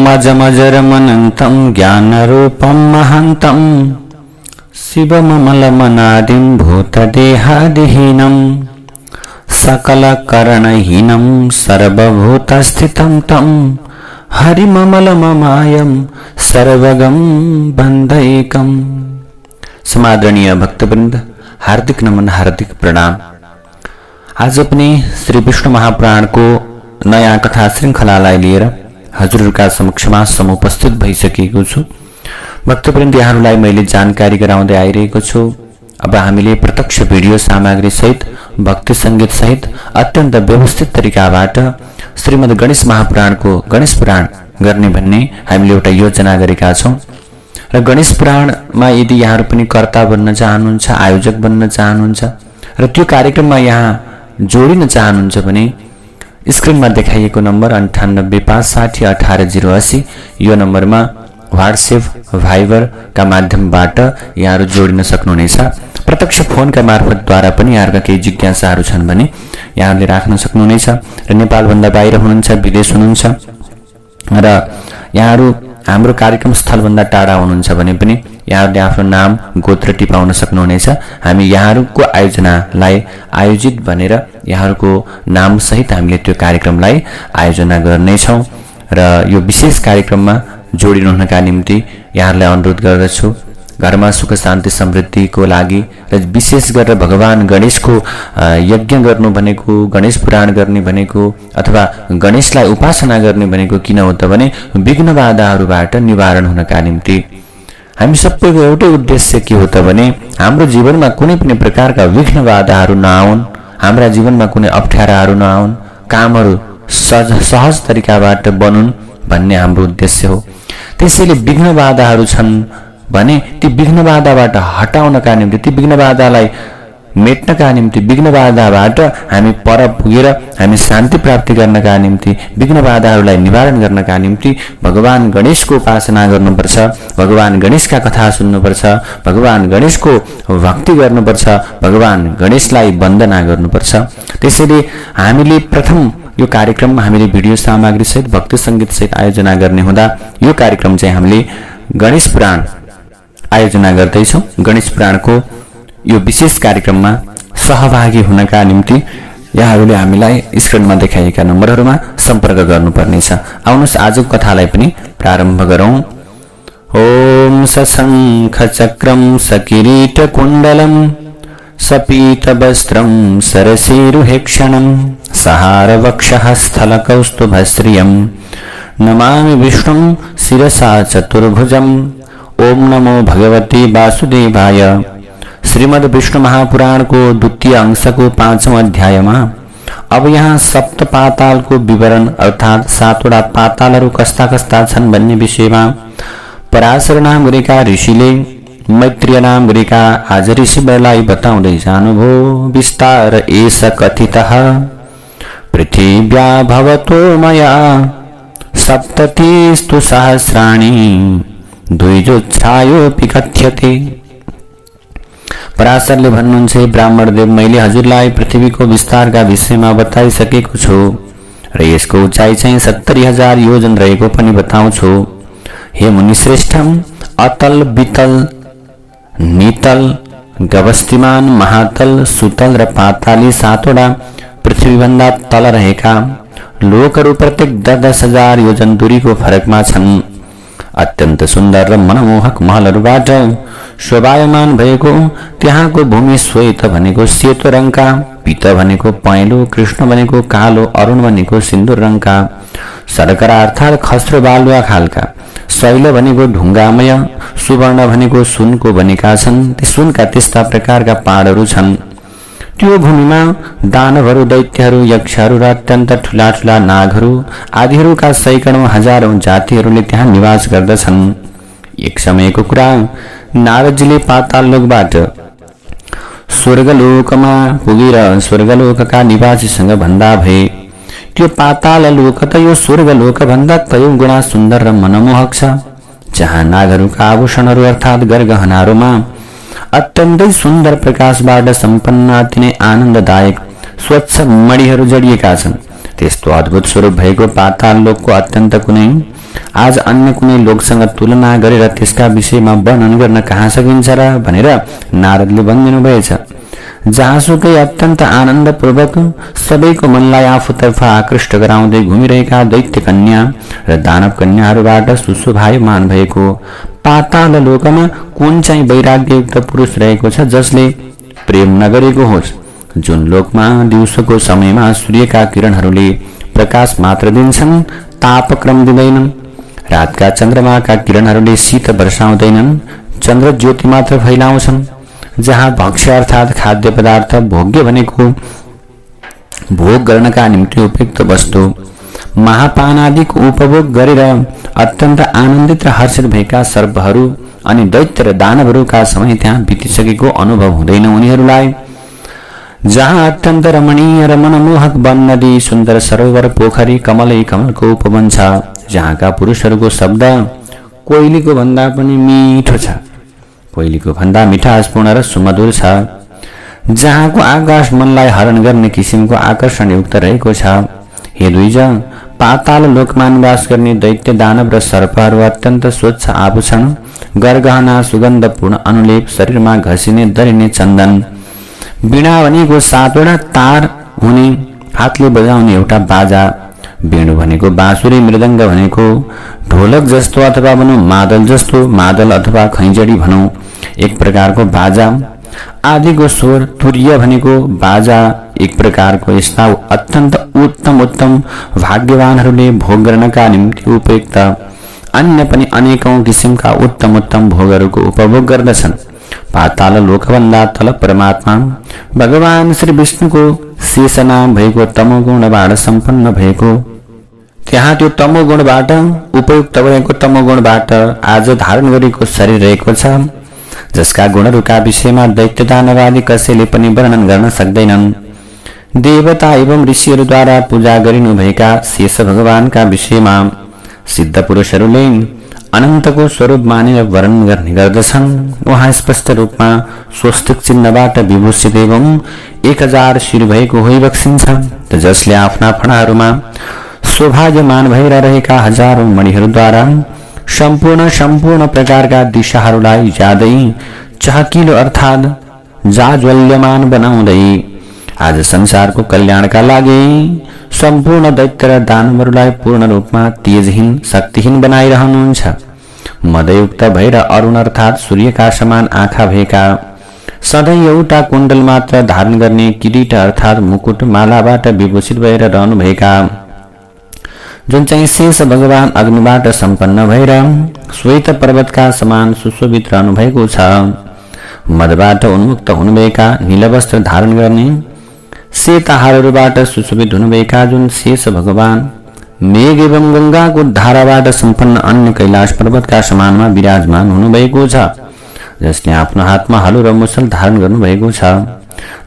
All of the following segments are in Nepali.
अजमजरमनन्तं ज्ञानरूपं महान्तं शिवममलमनादिं भूतदेहादिहीनं सकलकरणहीनं सर्वभूतस्थितं तं हरिममलममायं सर्वगं बन्धैकम्। समादरणीय भक्तवृन्द, हार्दिक नमन, हार्दिक प्रणाम। आज पनि श्री विष्णु महापुराण को नयाँ कथा श्रृंखलालाई लिएर हजुरहरूका समक्षमा समुपस्थित भइसकेको छु। भक्तवृन्द, यहाँहरूलाई मैले जानकारी गराउँदै आइरहेको छु। अब हामीले प्रत्यक्ष भिडियो सामग्री सहित भक्ति संगीत सहित अत्यन्त व्यवस्थित तरिकाबाट श्रीमद् गणेश महापुराणको गणेश पुराण गर्ने भन्ने हामीले एउटा योजना गरेका छौं। र गणेश पुराणमा यदि यहाँहरू पनि कर्ता बन्न चाहनुहुन्छ, आयोजक बन्न चाहनुहुन्छ र त्यो कार्यक्रममा यहाँ जोडिन चाहनुहुन्छ भने स्क्रिनमा देखाइएको नम्बर 9856081880 यो नम्बरमा व्हाट्सएप भाइबर का माध्यमबाट यहाँहरू जोडिन सक्नुहुनेछ। प्रत्यक्ष फोनका मार्फतद्वारा पनि यहाँहरूका केही जिज्ञासाहरू छन् भने यहाँहरूले राख्न सक्नुहुनेछ। र नेपालभन्दा बाहिर हुनुहुन्छ, विदेश हुनुहुन्छ र यहाँहरू हाम्रो कार्यक्रम स्थलभन्दा टाढा हुनुहुन्छ भने पनि यहाँहरूले आफ्नो नाम गोत्र टिपाउन सक्नुहुनेछ। हामी यहाँहरूको आयोजनालाई आयोजित भनेर यहाँहरूको नाम सहित हामीले त्यो कार्यक्रमलाई आयोजना गर्नेछौँ। र यो विशेष कार्यक्रममा जोडिनुहुनका निम्ति यहाँहरूलाई अनुरोध गर्दछु। घरमा सुख शान्ति समृद्धिको लागि र विशेष गरेर भगवान गणेशको यज्ञ गर्नु भनेको, गणेश पुराण गर्ने भनेको अथवा गणेशलाई उपासना गर्ने भनेको किन हो त भने विघ्न बाधाहरूबाट निवारण हुनका निम्ति। हामी सबैको एउटै उद्देश्य के हो त भने हाम्रो जीवनमा कुनै पनि प्रकारका विघ्न बाधाहरू नआउन्, हाम्रा जीवनमा कुनै अप्ठ्याराहरू नआउन्, कामहरू सहज तरिकाबाट बनुन् भन्ने हाम्रो उद्देश्य हो। त्यसैले विघ्न बाधाहरू छन् भने ती विघ्न बाधाबाट हटाउनका निम्ति, ती विघ्न बाधालाई मेट्नका निम्ति, विघ्न बाधाबाट हामी पर पुगेर हामी शान्ति प्राप्ति गर्नका निम्ति, विघ्न बाधाहरूलाई निवारण गर्नका निम्ति भगवान गणेशको उपासना गर्नुपर्छ, भगवान गणेशका कथा सुन्नुपर्छ, भगवान गणेशको भक्ति गर्नुपर्छ, भगवान गणेशलाई वन्दना गर्नुपर्छ। त्यसैले हामीले प्रथम यो कार्यक्रम हामीले भिडियो सामग्री सहित भक्ति संगीत सहित आयोजना गर्ने हुँदा यो कार्यक्रम चाहिँ हामीले गणेश पुराण आयोजना गर्दैछौँ। गणेश पुराणको यो विशेष कार्यक्रममा सहभागी हुनका निम्ति यहाँहरूले हामीलाई स्क्रिनमा देखाइएका नम्बरहरूमा सम्पर्क गर्नुपर्नेछ। आउनुहोस् आजको कथालाई पनि प्रारम्भ गरौँ। ओम सशंख चक्रम सकिरीट कुण्डलम सपीतवस्त्रं सरसीरुहेक्षणं सहारवक्षः स्थलकौस्तुभश्रियं नमामि विष्णुं शिरसा चतुर्भुजम्। ओम नमो भगवते वासुदेवाय। श्रीमद् विष्णु महापुराण को द्वितीय अंश को 5वां अध्याय में अब यहाँ सप्त पाताल को विवरण अर्थात 7वटा पातालहरू कस्ता कस्ता छन् भन्ने विषयमा पराशर नाम गरेका ऋषिले मैत्रेय नाम गरेका आज ऋषिहरूलाई बताउँदै जानुभयो। विस्तार एष कथितः पृथिव्या भवतो मया सप्ततिस्तु सहस्राणि द्विजोच्छायोऽपि कथ्यते। पराशरले भन्नुहुन्छ, ब्राह्मण देव, मैले हजुरलाई पृथ्वीको विस्तारका विषयमा बताइसकेको छु र यसको उचाइ चाहिँ 70,000 योजन रहेको पनि बताउँछु। हे मुनिश्रेष्ठम, अतल वितल नितल गवस्तिमान महातल सुतल र पाताली 7वटा पृथ्वीभन्दा तल रहेका लोकहरू प्रत्येक 10,000 योजन दूरीको फरकमा छन्। अत्यन्त सुन्दर र मनमोहक महलहरूबाट शोभायमान भएको त्यहाँको भूमि श्वेत भनेको सेतो रङका, पीत भनेको पहेँलो, कृष्ण भनेको कालो, अरुण भनेको सिन्दूर रङका, सरकरा अर्थात् खस्रो बालुवा खालका, शैल भनेको ढुङ्गामय, सुवर्ण भनेको सुनको बनेका छन्। ती सुनका त्यस्ता प्रकारका पहाडहरू छन्। त्यो भूमिमा दानवहरू, दैत्यहरू, यक्षहरू र अत्यन्त ठुला ठुला नागहरू आदिहरूका सैकडौं हजारौं जातिहरूले त्यहाँ निवास गर्दछन्। एक समयको कुरा, नारदजीले पाताल लोकबाट स्वर्गलोकमा पुगेर स्वर्गलोकका निवासीसँग भन्दा भए, त्यो पाताल लोक त यो स्वर्गलोक भन्दा कयौं गुणा सुन्दर र मनमोहक छ, जहाँ नागहरूका आभूषणहरू अर्थात् गरगहनाहरूमा अत्यन्तै सुन्दर प्रकाशबाट सम्पन्न अति नै आनन्ददायक स्वच्छ मणिहरू जडिएका छन्। त्यस्तो अद्भुत स्वरूप भएको पाताल लोकको अत्यन्त कुनै आज अन्य कुनै लोकसँग तुलना गरेर त्यसका विषयमा वर्णन गर्न कहाँ सकिन्छ र भनेर नारदले भनिदिनु भएछ। जहाँसुकै अत्यन्त आनन्दपूर्वक सबैको मनलाई आफूतर्फ आकृष्ट गराउँदै घुमिरहेका दैत्य कन्या र दानव कन्याहरूबाट सुशोभायमान भएको पाताल लोकमा कुन चाहिँ वैराग्ययुक्त पुरुष रहेको छ जसले प्रेम नगरेको होस्। जुन लोकमा दिउँसोको समयमा सूर्यका किरणहरूले प्रकाश मात्र दिन्छन्, तापक्रम दिँदैनन्, रातका चन्द्रमाका किरणहरूले शीत वर्षाउँदैनन्, चन्द्र ज्योति मात्र फैलाउँछन्, जहाँ भक्ष्य अर्थात खाद्य पदार्थ भोग्य भनेको भोग गर्नका निम्ति उपयुक्त वस्तु महापान आदिको उपभोग गरेर अत्यन्त आनन्दित र हर्षित भएका सर्पहरू अनि दैत्य र दानवहरूका समय त्यहाँ बितिसकेको अनुभव हुँदैन उनीहरूलाई। जहाँ अत्यन्त रमणीय र मनमोहक वन नदी सुन्दर सरोवर पोखरी कमलै कमलको उपवन छ, जहाँका पुरुषहरूको शब्द कोइलीको भन्दा पनि मिठो छ, कोइलीको भन्दा मिठासपूर्ण र सुमधुर छ, जहाँको आकाश मनलाई हरण गर्ने किसिमको आकर्षणयुक्त रहेको छ। हे द्विज, पाताल लोकमा निवास गर्ने दैत्य दानव र सर्पहरू अत्यन्त स्वच्छ आभूषण, गरगहना, सुगन्धपूर्ण अनुलेप, शरीरमा घसिने दरिने चन्दन, वीणा भनेको 7 वटा तार हुने हातले बजाउने एउटा बाजा, वेणु भनेको बाँसुरी, मृदङ्ग भनेको ढोलक जस्तो अथवा भनौँ मादल जस्तो, मादल अथवा खैँजडी भनौँ एक प्रकारको बाजा आदिको स्वर, तुर्य भनेको बाजा एक प्रकारको। यस्ता अत्यन्त उत्तम उत्तम भाग्यवानहरूले भोग गर्नका निम्ति उपयुक्त अन्य पनि अनेकौं किसिमका उत्तम उत्तम भोगहरूको उपभोग गर्दछन्। पाताल लोकभन्दा तल परमात्मा भगवान श्री विष्णुको शेष नाम भएको तमोगुणबाट सम्पन्न भएको, त्यहाँ त्यो तमोगुणबाट उपयुक्त भएको तमोगुणबाट आज धारण गरेको शरीर रहेको छ, जसका गुणहरूका विषयमा दैत्य दानवादी कसैले पनि वर्णन गर्न सक्दैनन्। देवता एवं ऋषिहरूद्वारा पूजा गरिनुभएका शेष भगवानका विषयमा सिद्ध पुरुषहरूले अनन्तको स्वरूप मानेर वर्णन गर्ने गर्दछन्। उहाँ स्पष्ट रूपमा स्वस्तिक चिन्हबाट विभूषित एवं 1000 शिर भएको होइबक्सिन्छ, जसले आफ्ना फणाहरूमा सौभाग्यमान भएर रहेका हजारौं मणिहरूद्वारा सम्पूर्ण प्रकारका दिशाहरूलाई ज्यादै चहकिलो अर्थात् जाज्वल्यमान बनाउँदै आज संसारको कल्याणका लागि सम्पूर्ण दैत्य र दानवहरूलाई पूर्ण रूपमा तेजहीन शक्तिहीन बनाइरहनुहुन्छ। मदयुक्त भएर अरुण अर्थात् सूर्यका समान आँखा भएका, सधैँ एउटा कुण्डल मात्र धारण गर्ने किरीट अर्थात् मुकुट मालाबाट विभूषित भएर रहनुभएका, जुन चाहिँ शेष भगवान अग्निबाट सम्पन्न भएर श्वेत पर्वतका समान सुशोभित रहनु भएको छ। मदबाट उन्मुक्त हुनुभएका, नीलवस्त्र धारण गर्ने, सेताहारहरूबाट सुशोभित हुनुभएका जुन शेष भगवान मेघ एवं गंगाको धाराबाट सम्पन्न अन्य कैलाश पर्वतका समानमा विराजमान हुनुभएको छ, जसले आफ्नो हातमा हलो र मुसल धारण गर्नुभएको छ,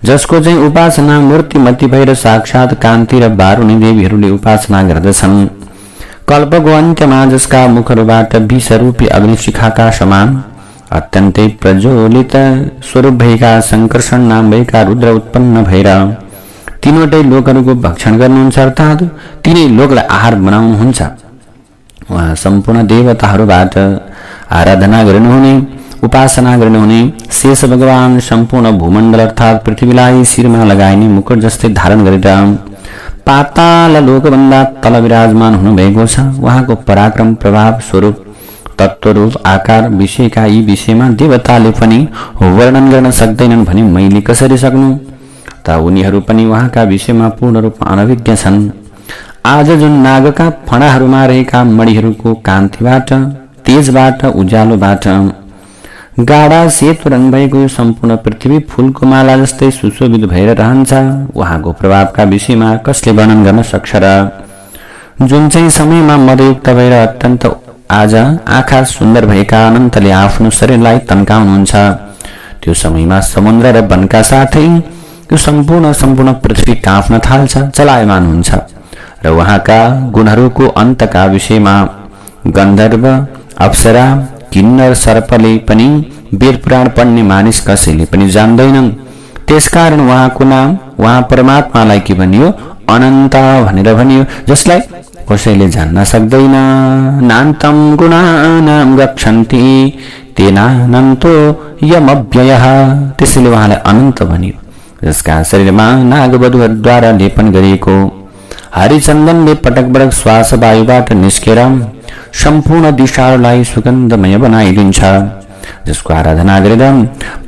जसको चाहिँ उपासना मूर्तिमती भएर साक्षात कान्ति र बारुणी देवीहरूले उपासना गर्दछन्। कल्पको अन्त्यमा जसका मुखहरूबाट विषरूपी अग्निशिखाका समान अत्यन्तै प्रज्वलित स्वरूप भएका संकर्षण नाम भएका रुद्र उत्पन्न भएर तीनवटै लोकहरूको भक्षण गर्नुहुन्छ अर्थात् तीनै लोकलाई आहार बनाउनुहुन्छ। उहाँ सम्पूर्ण देवताहरूबाट आराधना गर्नुहुने, उपासना गर्नुहुने शेष भगवान सम्पूर्ण भूमण्डल अर्थात् पृथ्वीलाई शिरमा लगाइने मुकुट जस्तै धारण गरेर पाताल लोकभन्दा तल विराजमान हुनुभएको छ। उहाँको पराक्रम, प्रभाव, स्वरूप, तत्त्वरूप, आकार, विषयका यी विषयमा देवताले पनि वर्णन गर्न सक्दैनन् भने मैले कसरी सक्नु त उनीहरू पनि उहाँका विषयमा पूर्ण रूपमा अनभिज्ञ छन्। आज जुन नागका फणाहरूमा रहेका मणिहरूको कान्तिबाट, तेजबाट, उज्यालोबाट गाढा सेतो रङ भएको सम्पूर्ण पृथ्वी फूलको माला जस्तै सुशोभित भएर रहन्छ, उहाँको प्रभावका विषयमा कसले वर्णन गर्न सक्छ र? जुन चाहिँ समयमा मदयुक्त भएर अत्यन्त आज आँखा सुन्दर भएका अनन्तले आफ्नो शरीरलाई तन्काउनुहुन्छ, त्यो समयमा समुद्र र वनका साथै यो सम्पूर्ण पृथ्वी काँप्न थाल्छ, चलायमान हुन्छ र उहाँका गुणहरूको अन्तका विषयमा गन्धर्व, अप्सरा, किन्नर, सर्पले पनि वेद पुराण पढ्ने मानिस कसैले पनि जान्दैनन्। त्यसकारण उहाँको नाम, उहाँ परमात्मालाई के भनियो? अनन्त भनेर भनियो, जसलाई कसैले जान्न सक्दैन। नान्तम गुणानां गच्छन्ति तेनानन्तो यमव्ययः, त्यसैले उहाँलाई अनन्त भनियो, जसका शरीरमा नागवधुहरूद्वारा लेपन गरिएको हरिचन्दनले पटक पटक श्वास वायुबाट निस्केर सम्पूर्ण दिशाहरूलाई सुगन्धमय बनाइदिन्छ, जसको आराधना गरेर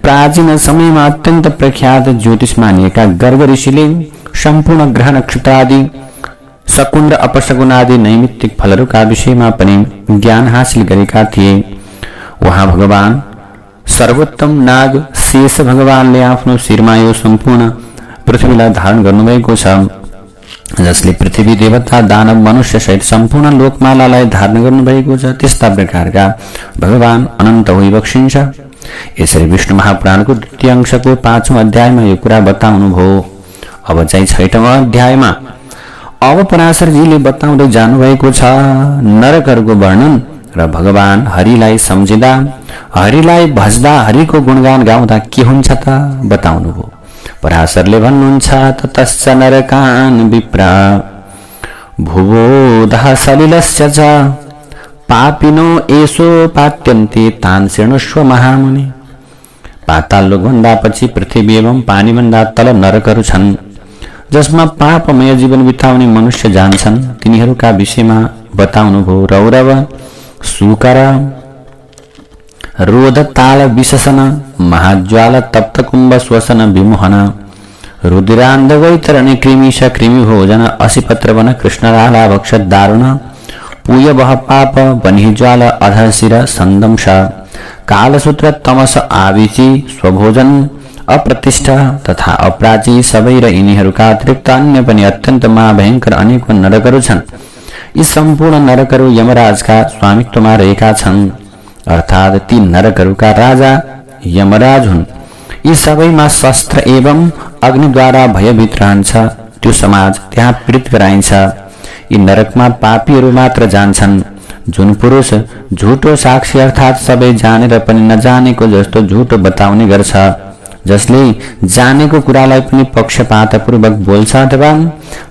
प्राचीन समयमा अत्यन्त प्रख्यात ज्योतिष मानिएका गर्ग ऋषिले सम्पूर्ण ग्रह नक्षत्र आदि शकुन र अपशकुन आदि नैमित्तिक फलहरूका विषयमा पनि ज्ञान हासिल गरेका थिए। उहाँ भगवान सर्वोत्तम नाग शेष भगवानले आफ्नो शिरमा यो सम्पूर्ण पृथ्वीलाई धारण गर्नुभएको छ, जसले पृथ्वी देवता दानव मनुष्य सहित सम्पूर्ण लोकमालालाई धारण गर्नुभएको छ। त्यस्ता प्रकारका भगवान अनन्त होइबक्सिन्छ। यसरी विष्णु महापुराणको द्वितीय अंशको 5औं अध्यायमा यो कुरा बताउनुभयो। अब चाहिँ 6औं अध्यायमा अब पराशरजीले बताउँदै जानुभएको छ नरकहरूको वर्णन र भगवान हरिलाई सम्झिँदा, हरिलाई भज्दा, हरिको गुणगान गाउँदा के हुन्छ त बताउनुभयो। पराशरले भन्नुहुन्छ, ततश्च नरकान् विप्रा भुवोदः सलिलस्य च पापिनो एषो पात्यन्ते तान् शृणुष्व महामुनि। पाताल लोकभन्दा पछि पृथ्वी एवं पानीभन्दा तल नरकहरू छन्, जसमा पापमय जीवन बिताउने मनुष्य जान्छन्। तिनीहरूका विषयमा बताउनुभयो। रौरव, सुकर, रोध, ताल, विशसन, महाज्वाल, तप्तकुम्भ, श्वसन, विमोहन, रुद्रान्ध, वैतरणी, कृमिश, कृमि भोजन, असिपत्र वन, कृष्णराला, भक्ष, दारुण, पूय, बह, पाप, वह्निज्वाल, अधशिर, संदंश, कालसूत्र, तमस, आविची, स्वभोजन, अप्रतिष्ठा तथा अपराची सबै र यिनीहरूका अतिरिक्त अन्य पनि अत्यन्त महाभयंकर अनेक नरकहरू छन्। यी सम्पूर्ण नरकहरू यमराजका स्वामित्वमा रहेका छन्, अर्थात् ती नरकहरूका राजा यमराज हुन्। यी सबैमा शस्त्र एवं अग्निद्वारा भयभीत रहन्छ। त्यो समाज त्यहाँ पीडित गराइन्छ। यी नरकमा पापीहरू मात्र जान्छन्। जुन पुरुष झुटो साक्षी अर्थात् सबै जानेर पनि नजानेको जस्तो झुटो बताउने गर्छ, जसले जानेको कुरालाई पनि पक्षपातपूर्वक बोल्छ अथवा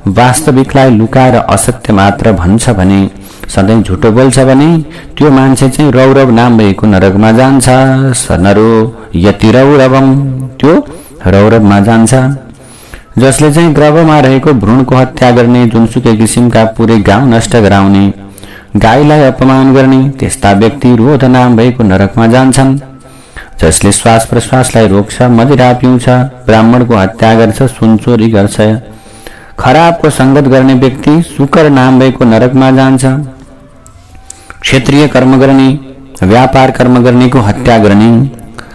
वास्तविकलाई लुकाएर असत्य मात्र भन्छ भने, सधैँ झुटो बोल्छ भने त्यो मान्छे चाहिँ रौरव नाम भएको नरकमा जान्छ। नरो यति रौरवम, त्यो रौरवमा जान्छ। जसले चाहिँ गर्भमा रहेको भ्रूणको हत्या गर्ने, जुनसुकै किसिमका पुरै गाउँ नष्ट गराउने, गाईलाई अपमान गर्ने, त्यस्ता व्यक्ति रोध नाम भएको नरकमा जान्छन्। जसले श्वास प्रश्वासलाई रोक्छ, मदिरा पिउँछ, ब्राह्मणको हत्या गर्छ, सुन चोरी गर्छ, खराबको संगत गर्ने व्यक्ति सुकर नाम भएको नरकमा जान्छ। क्षेत्रीय कर्म गर्ने, व्यापार कर्म गर्नेको हत्या गर्ने,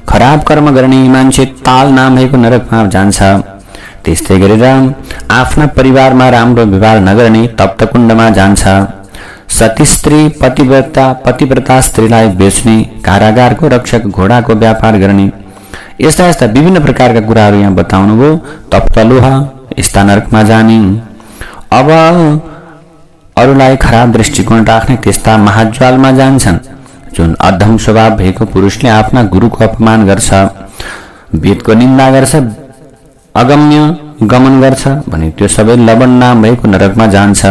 खराब कर्म गर्ने मान्छे ताल नाम भएको नरकमा जान्छ। त्यस्तै गरेर आफ्ना परिवारमा राम्रो व्यवहार नगर्ने तप्तकुण्डमा जान्छ। सती स्त्री, पतिव्रता स्त्रीलाई बेच्ने, कारागारको रक्षक, घोडाको व्यापार गर्ने, यस्ता यस्ता विभिन्न प्रकारका कुराहरू यहाँ बताउनुभयो। तप्तलोह, यस्ता नरकमा जाने। अब अरूलाई खराब दृष्टिकोण राख्ने त्यस्ता महाज्वालमा जान्छन्। जुन अधम स्वभाव भएको पुरुषले आफ्ना गुरुको अपमान गर्छ, वेदको निन्दा गर्छ, अगम्य गमन गर्छ भने त्यो सबै लवण नाम भएको नरकमा जान्छ।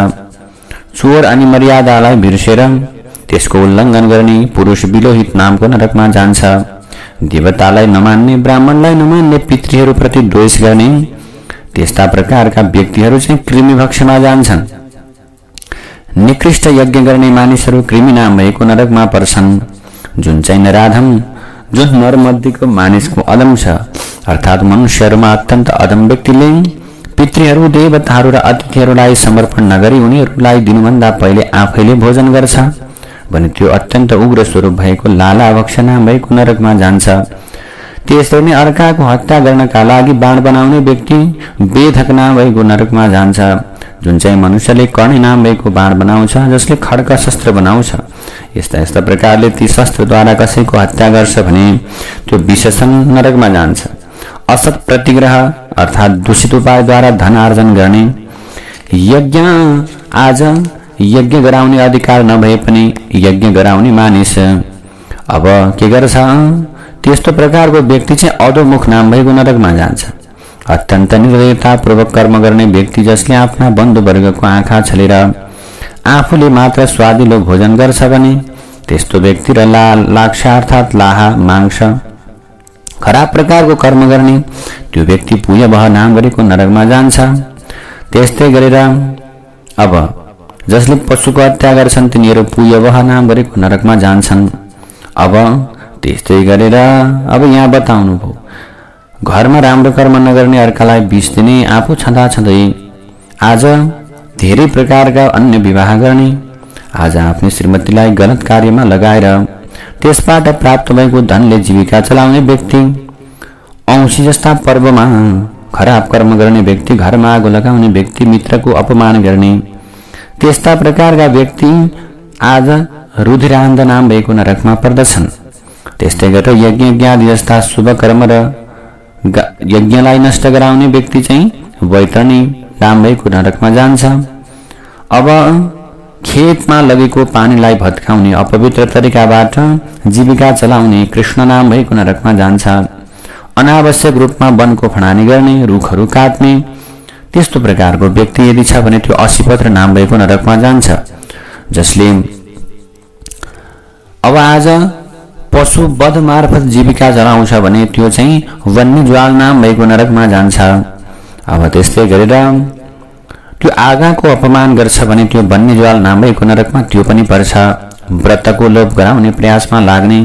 चोर अनि मर्यादालाई बिर्सेर त्यसको उल्लङ्घन गर्ने पुरुष विलोहित नामको नरकमा जान्छ। देवतालाई नमान्ने, ब्राह्मणलाई नमान्ने, पितृहरूप्रति द्वेष गर्ने त्यस्ता प्रकारका व्यक्तिहरू चाहिँ कृमिभक्षमा जान्छन्। निकृष्ट यज्ञ गर्ने मानिसहरू कृमि नाम भएको नरकमा पर्छन्। जुन चाहिँ नराधम, जुन नरमध्येको मानिसको अदम छ, अर्थात् मनुष्यहरूमा अत्यन्त अदम व्यक्तिले पितृहरू, देवताहरू र अतिथिहरूलाई समर्पण नगरी उनीहरूलाई दिनुभन्दा पहिले आफैले भोजन गर्छ भने त्यो अत्यन्त उग्र स्वरूप भएको लाला भक्ष नाम भएको नरकमा जान्छ। त्यसरी नै अर्काको हत्या गर्नका लागि बाण बनाउने व्यक्ति बेधक नाम भएको नरकमा जान्छ। जुन चाहिँ मनुष्यले कर्णी नाम भएको बाण बनाउँछ, जसले खड्ग शस्त्र बनाउँछ, यस्ता यस्ता प्रकारले ती शस्त्रद्वारा कसैको हत्या गर्छ भने त्यो विशेषण नरकमा जान्छ। असत प्रतिग्रह अर्थात् दूषित उपायद्वारा धन आर्जन गर्ने, यज्ञ गराउने अधिकार नभए पनि यज्ञ गराउने मानिस अब के गर्छ, त्यस्तो प्रकारको व्यक्ति चाहिँ अधोमुख नाम भएको नरकमा जान्छ। अत्यन्त निर्दयतापूर्वक कर्म गर्ने व्यक्ति जसले आफ्ना बन्धुवर्गको आँखा छलेर आफूले मात्र स्वादिलो भोजन गर्छ भने त्यस्तो व्यक्ति र लाक्षा अर्थात् लाहा मांस खराब प्रकारको कर्म गर्ने त्यो व्यक्ति पुय बह नाम गरेको नरकमा जान्छ। त्यस्तै गरेर अब जसले पशुको हत्या गर्छन् तिनीहरू पुय बह नाम गरेको नरकमा जान्छन्। अब त्यस्तै गरेर अब यहाँ बताउनु भयो, घरमा राम्रो कर्म नगर्ने अर्कालाई विष दिने, आफू छँदा छँदै आज धेरै प्रकारका अन्य विवाह गर्ने, आज आफ्नो श्रीमतीलाई गलत कार्यमा लगाएर त्यसबाट प्राप्त भएको धनले जीविका चलाउने व्यक्ति, औँसी जस्ता पर्वमा खराब कर्म गर्ने व्यक्ति, घरमा आगो लगाउने व्यक्ति, मित्रको अपमान गर्ने, त्यस्ता प्रकारका व्यक्ति आज रुधिरान्ध नाम भएको नरकमा पर्दछन्। त्यस्तै गरेर यज्ञ आदि जस्ता शुभ कर्म र यज्ञलाई नष्ट गराउने व्यक्ति चाहिँ वैतरणी नाम भएको नरकमा जान्छ। अब खेतमा लगेको पानीलाई भत्काउने, अपवित्र तरिकाबाट जीविका चलाउने कृष्ण नाम भएको नरकमा जान्छ। अनावश्यक रूपमा वनको फडानी गर्ने, रुखहरू काट्ने, त्यस्तो प्रकारको व्यक्ति यदि छ भने त्यो असीपत्र नाम भएको नरकमा जान्छ। जसले अब आज पशु वध मार्फत जीविका चलाउँछ भने त्यो चाहिँ वन्यज्वाल नाम भएको नरकमा जान्छ। अब त्यस्तै गरेर त्यो आगाको अपमान गर्छ भने त्यो वन्यज्वाल नाम भएको नरकमा त्यो पनि पर्छ। व्रतको लोभ गराउने प्रयासमा लाग्ने,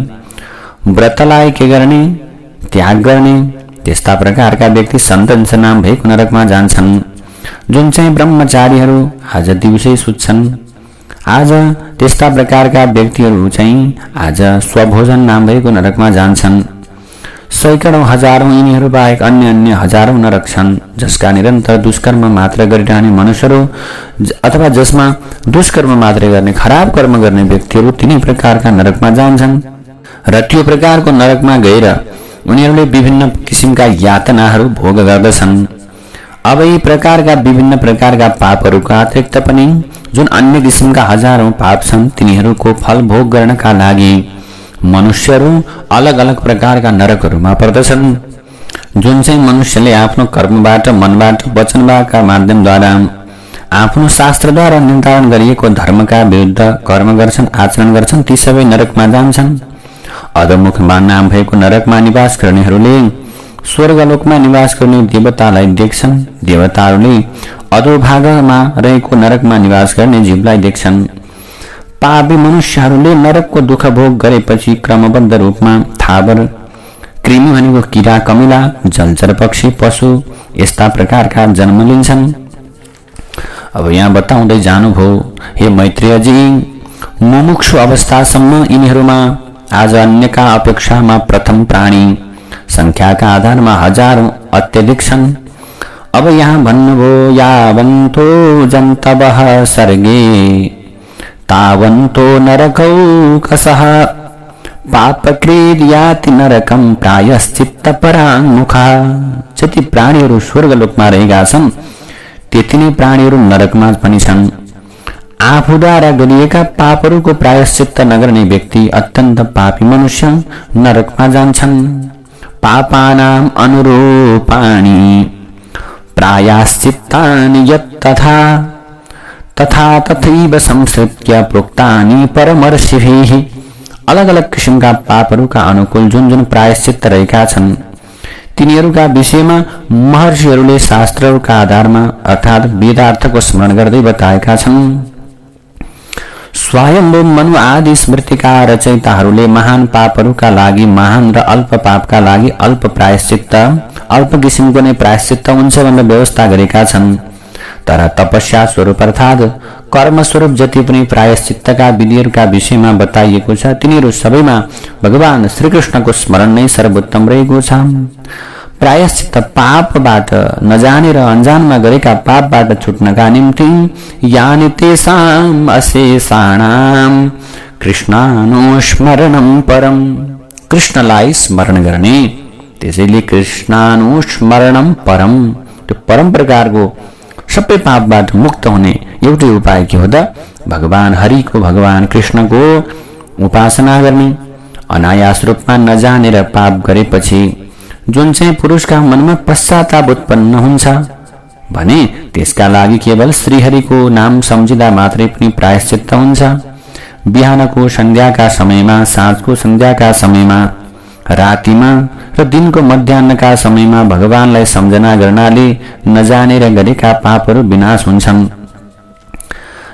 व्रतलाई के गर्ने, त्याग गर्ने, त्यस्ता प्रकारका व्यक्ति सन्तन्स नाम भएको नरकमा जान्छन्। जुन चाहिँ ब्रह्मचारीहरू आज दिउँसै सुत्छन्, आज त्यस्ता प्रकारका व्यक्तिहरू चाहिँ आज स्वभोजन नाम भएको नरकमा जान्छन्। सैकडौं हजारौं यिनीहरू बाहेक अन्य हजारौं नरक छन् जसका निरन्तर दुष्कर्म मात्र गरिरहने मनुष्यहरू अथवा जसमा दुष्कर्म मात्र गर्ने, खराब कर्म गर्ने व्यक्तिहरू तिनै प्रकारका नरकमा जान्छन्। र त्यो प्रकारको नरकमा गएर उनीहरूले विभिन्न किसिमका यातनाहरू भोग गर्दछन्। अब यी प्रकारका विभिन्न प्रकारका पापहरूका अतिरिक्त पनि जुन अन्य किसिमका हजारौं पाप छन् तिनीहरूको फल भोग गर्नका लागि मनुष्यहरू अलग अलग प्रकारका नरकहरूमा पर्दछन्। जुन चाहिँ मनुष्यले आफ्नो कर्मबाट, मनबाट, वचनका माध्यमद्वारा आफ्नो शास्त्रद्वारा निर्धारण गरिएको धर्मका विरुद्ध कर्म गर्छन्, आचरण गर्छन्, ती सबै नरकमा जान्छन्। अधोमुखमा नाम भएको नरकमा निवास गर्नेहरूले स्वर्गलोकमा निवास गर्ने देवतालाई देख्छन्। देवताहरूले अधोभागमा रहेको नरकमा निवास गर्ने जीवलाई देख्छन्। पापी मनुष्यहरूले नरकको दुःख भोग गरेपछि क्रमबद्ध रूपमा थाबर, कृमि भनेको किरा, कमिला, जलचर पक्षी, पशु यस्ता प्रकारका जन्म लिन्छन्। अब यहाँ बताउँदै जानुभयो, हे मैत्रेयजी, मुमुक्षु अवस्थासम्म यिनीहरूमा आज अन्यका अपेक्षामा प्रथम प्राणी, संख्याका आधारमा हजारौं अत्यधिक छन्। अब यहाँ भन्नुभयो, यावन्तो जन्तवः सर्गे तावन्तो नरकौ कसः पापकृद् याति नरकं प्रायश्चित्त पराङ्मुखा। जति प्राणीहरू स्वर्गलोकमा रहेका छन् त्यति नै प्राणीहरू नरकमा पनि छन्। आफूद्वारा गरिएका पापहरूको प्रायश्चित्त नगर्ने व्यक्ति, अत्यन्त पापी मनुष्य नरकमा जान्छन्। पापानाम् अनुरूपाणि प्रायश्चित्तानि यत्तथा तथा तथैव संसृत्य प्रोक्तानि परमर्षिभिः। अलग अलग किसिमका पापहरूका अनुकूल जुन जुन प्रायश्चित्त रहेका छन् तिनीहरूका विषयमा महर्षिहरूले शास्त्रहरूका आधारमा अर्थात् वेदार्थको स्मरण गर्दै बताएका छन्। स्वयम्भू मनु आदि स्मृतिका रचयिताहरूले महान पापहरूका लागि महान र अल्प पापका लागि अल्प प्रायश्चित्त, अल्प किसिमको नै प्रायश्चित्त हुन्छ भनेर व्यवस्था गरेका छन्। तर तपस्या स्वरूप अर्थात् कर्म स्वरूप जति पनि प्रायश्चित्तका विधिहरूका विषयमा बताइएको छ तिनीहरू सबैमा भगवान श्रीकृष्णको स्मरण नै सर्वोत्तम रहेको छ। प्रायश्चित्त पापबाट, नजानेर अनजानमा गरेका पापबाट छुट्नका निम्ति यानि तेषाम् अशेषाणाम् कृष्णानुस्मरणं परम, कृष्णलाई स्मरण गर्ने, त्यसैले कृष्णानुस्मरणं परम, त्यो परम प्रकारको सबै पापबाट मुक्त हुने एउटै उपाय के हो त? भगवान हरिको, भगवान कृष्णको उपासना गर्ने। अनायास रूपमा नजानेर पाप गरेपछि जुन चाहिँ पुरुषका मनमा पश्चाताप उत्पन्न हुन्छ भने त्यसका लागि केवल श्रीहरिको नाम सम्झिँदा मात्रै पनि प्रायश्चित्त हुन्छ। बिहानको सन्ध्याका समयमा, साँझको सन्ध्याका समयमा, रातिमा र दिनको मध्याह्नका समयमा भगवानलाई सम्झना गर्नाले नजानेर गरेका पापहरू विनाश हुन्छन्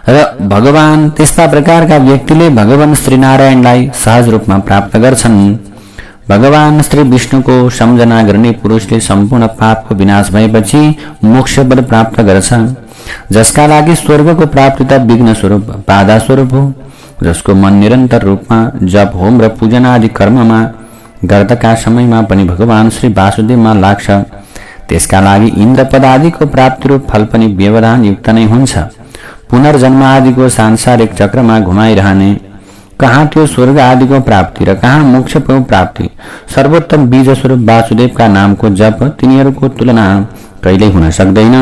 र भगवान त्यस्ता प्रकारका व्यक्तिले भगवान श्रीनारायणलाई सहज रूपमा प्राप्त गर्छन्। भगवान श्री विष्णुको सम्झना गर्ने पुरुषले सम्पूर्ण पापको विनाश भएपछि मोक्ष पद प्राप्त गर्छ, जसका लागि स्वर्गको प्राप्ति त विघ्न स्वरूप बाधा स्वरूप हो। जसको मन निरन्तर रूपमा जप, होम र पूजन आदि कर्ममा गर्दका समयमा पनि भगवान श्री वासुदेवमा लाग्छ, त्यसका लागि इन्द्र पद आदिको प्राप्ति रूप फल पनि व्यवधान युक्त नै हुन्छ। पुनर्जन्म आदिको सांसारिक चक्रमा घुमाइरहने, कहाँ त्यो स्वर्ग आदिको प्राप्ति र कहाँ मोक्षको प्राप्ति। सर्वोत्तम बीज स्वरूप वासुदेवका नामको जप तिनीहरूको तुलना कहिल्यै हुन सक्दैन।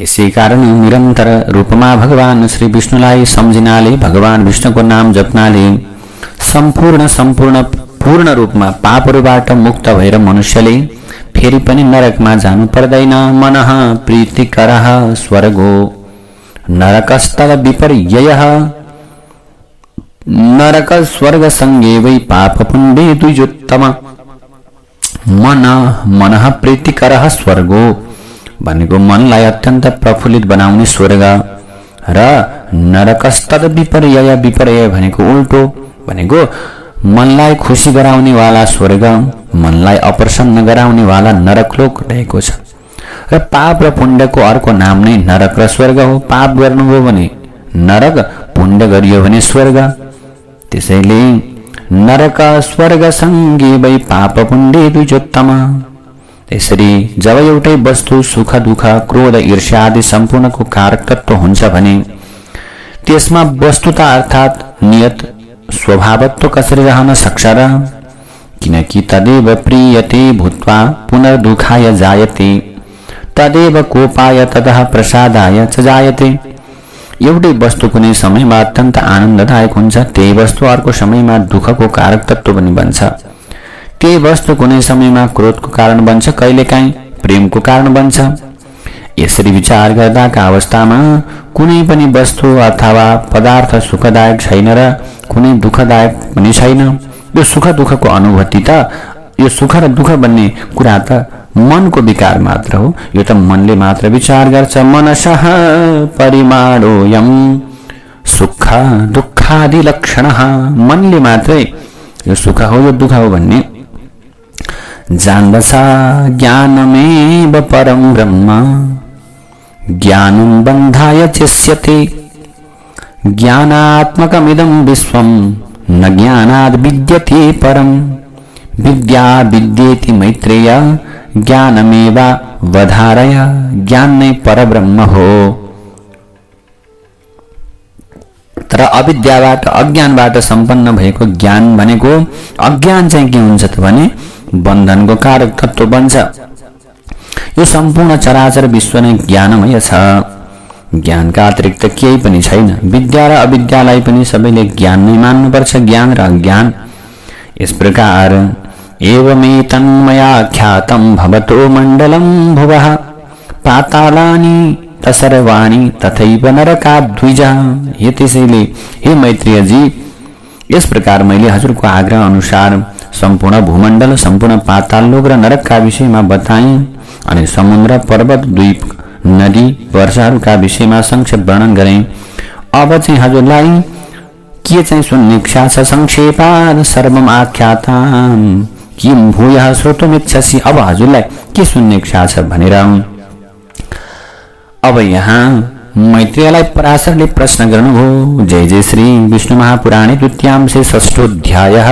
यसै कारण निरन्तर रूपमा भगवान श्री विष्णुलाई सम्झिनाले, भगवान विष्णुको नाम जप्नाले पूर्ण रूपमा पापहरूबाट मुक्त भएर मनुष्यले फेरि पनि नरकमा जानु पर्दैन। मनः प्रीतिकरः स्वर्गो नरकस्तद विपर्ययः, नरक स्वर्ग संगे वै पाप पुण्डे द्विजोत्तम। मनः प्रीतिकरः स्वर्गो भनेको मनलाई अत्यन्त प्रफुल्लित बनाउने स्वर्ग र नरकस्तद विपर्यय, विपर्यय भनेको उल्टो भनेको मनलाई खुसी गराउने वाला स्वर्ग, मनलाई अप्रसन्न गराउने वाला नरकलोक रहेको छ। र पाप र पुण्यको अर्को नाम नै नरक र स्वर्ग हो। पाप गर्नुभयो भने नरक, पुण्य गरियो भने स्वर्ग। त्यसैले नरक स्वर्ग संगे वै पाप पुण्य द्विजोत्तम। यसरी जब एउटै वस्तु सुख, दुःख, क्रोध, ईर्ष्या आदि सम्पूर्णको कारक तत्व हुन्छ भने त्यसमा वस्तुता अर्थात् नियत स्वभावत्व कसरी रहन सक्छ र? किनकि तदेव प्रीयते भूत्वा पुनर्दुःखाय जायते, तदेव कोपाय ततः प्रसादाय च जायते। एउटै वस्तु कुनै समयमा अत्यन्त आनन्ददायक हुन्छ, त्यही वस्तु अर्को समयमा दुःखको कारक तत्व पनि बन्छ। त्यही वस्तु कुनै समयमा क्रोधको कारण बन्छ, कहिलेकाहीँ प्रेमको कारण बन्छ। यसरी विचार गर्दाका अवस्थामा कुनै पनि वस्तु अथवा पदार्थ सुखदायक छैन र कुनै दुःखदायक पनि छैन। यो सुख दुःखको अनुभूति त, यो सुख र दुःख भन्ने कुरा त मनको विकार मात्र हो। यो त मनले मात्र विचार गर्छ। मनसः परिमाणोऽयं सुख दुःखादि लक्षणः, मनले मात्रै यो सुख हो यो दुःख हो भन्ने जान्दछ। ज्ञानमेव परं ब्रह्म ज्ञानं बन्धाय चिष्यते, ज्ञानात्मकमिदं विश्वं न ज्ञानाद् विद्यते परं। विद्या विद्येति मैत्रेय ज्ञानमेव वधारय, ज्ञान नै परब्रह्म हो। तर अविद्याबाट, अज्ञानबाट सम्पन्न भएको ज्ञान भनेको, अज्ञान चाहिँ के हुन्छ त भने बन्धनको कारक तत्व बन्छ। यो सम्पूर्ण चराचर विश्व नै ज्ञानमय छ, ज्ञानका अतिरिक्त केही पनि छैन। विद्या र अविद्यालाई पनि सबैले ज्ञान नै मान्नुपर्छ, ज्ञान र अज्ञान। यस प्रकार एवमेतन्मया ख्यातं भवतो मण्डलं भुवः, पातालानि तसर्वाणि तथैव नरकाद्विजा। हे त्यसैले हे मैत्रेयजी, यस प्रकार मैले हजुरको आग्रह अनुसार सम्पूर्ण भूमण्डल, सम्पूर्ण पाताललोक र नरकका विषयमा बताएँ अनि समुद्र, पर्वत, द्वीप, नदी, वर्षाहरूका विषयमा संक्षेप वर्णन गरेँ। अब चाहिँ हजुरलाई के चाहिँ सुन्ने इच्छा छ? संक्षेपात् सर्वम् आख्याताम् किं भूयः श्रोतुमिच्छसि। अब हजुरलाई के सुन्ने इच्छा छ भनेर अब यहाँ मैत्रेयलाई पराशरले प्रश्न गर्नुभयो। जय जय श्री विष्णु महापुराणे द्वितीयांशे षष्ठोऽध्यायः।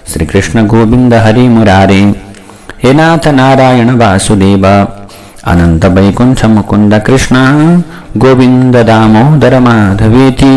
श्री कृष्ण गोविंद हरि मुरारे, हे नाथ नारायण वासुदेव, अनंत वैकुंठ मुकुंद कृष्ण गोविंद दामोदर माधवेति।